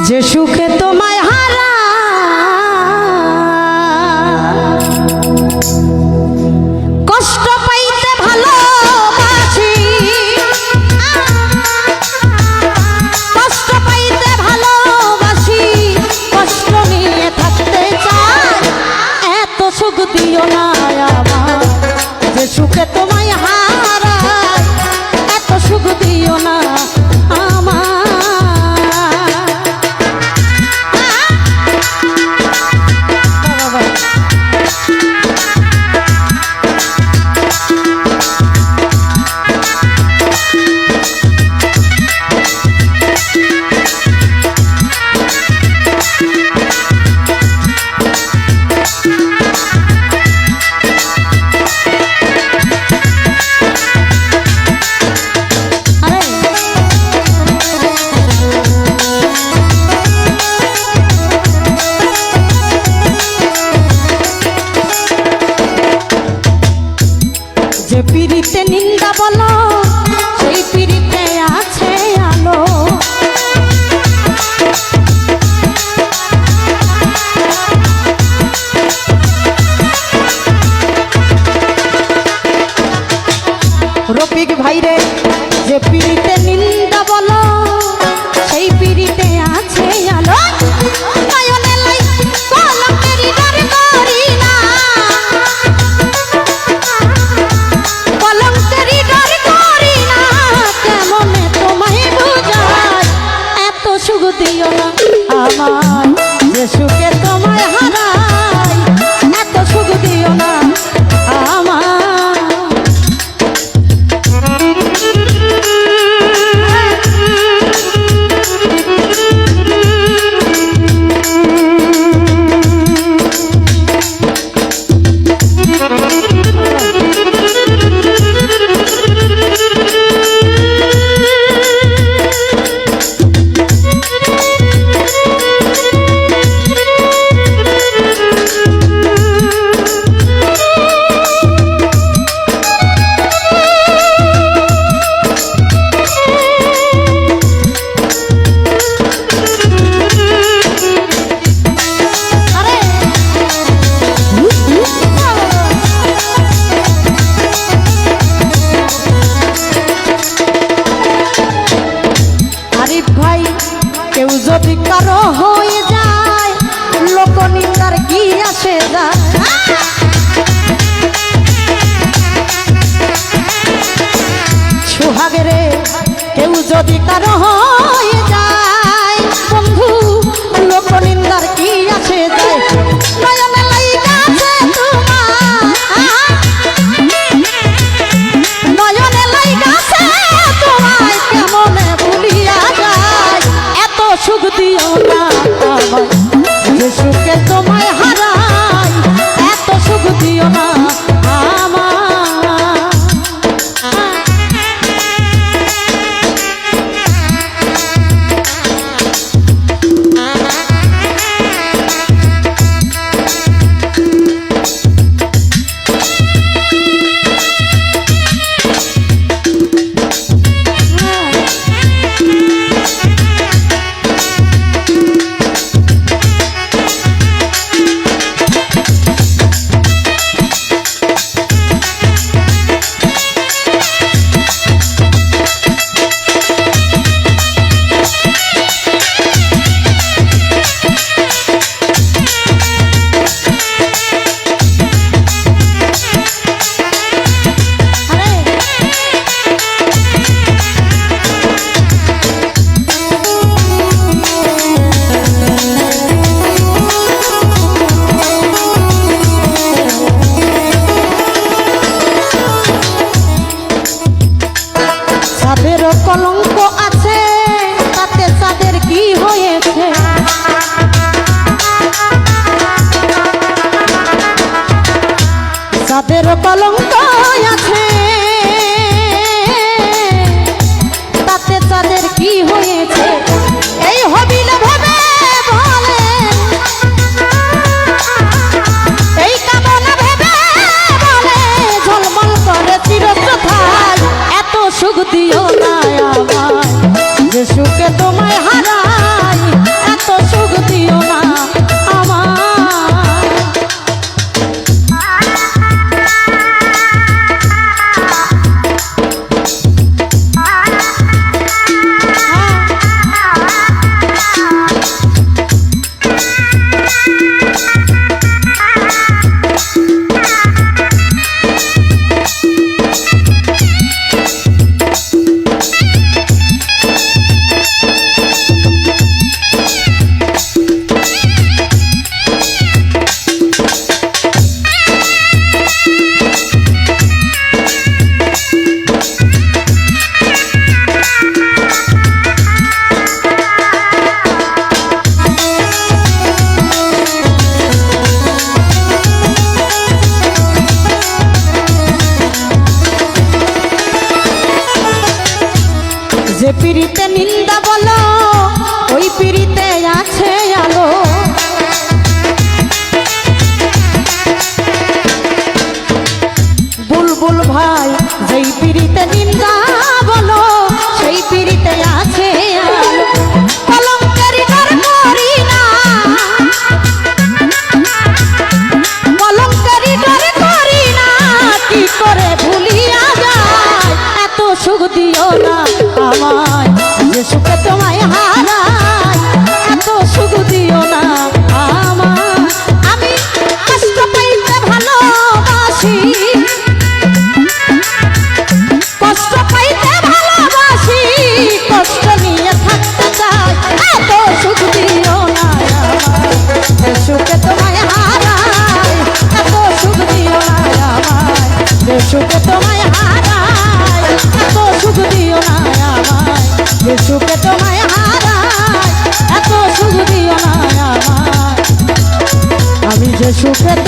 যে সুখে তোমায় হারা কষ্ট পাইতে ভালোবাসি, কষ্ট পাইতে ভালোবাসি, কষ্ট নিয়ে থাকতে চাই, এত সুখ দিও না আমার। যে সুখে তোমায় হারা এত সুখ দিও না আমার। যে পিরিতে নিন্দা বলো সেই পিরিতে আছে আলো, রফিক ভাইরে যে পিরিতে নিন্দা বলো সেই পিরিতে আছে আলো। দিও না আমার যে সুখে তোমায় হারাই এত সুখ দিও না আমার। কেউ যদি কারো হয়ে যায় লোকনিন্দার কি আসে যায়, সোহাগেরে কেউ যদি কারো হয়ে যায় বন্ধু লোকনিন্দার কি আসে যায়। নয়নে লাইগাছে তোমার, নয়নে লাইগাছে তোমায় কেমনে ভুলিয়া যায়, এত সুখ দিও না আমায় যে সুখে তোমায় হারাই এত সুখ দিও না আমার। চাঁদের কলঙ্ক আছে তাতে চাঁদের কি হয়েছে, চাঁদের কলঙ্ক আছে তাতে চাঁদের কি হয়েছে, এই হবিল ভেবে বলে এই কামনা ভেবে বলে ঝলমল করে চিরপ্রথায় এত সুখ দিও না আমার যে সুখে তোমায় হারাই এত সুখে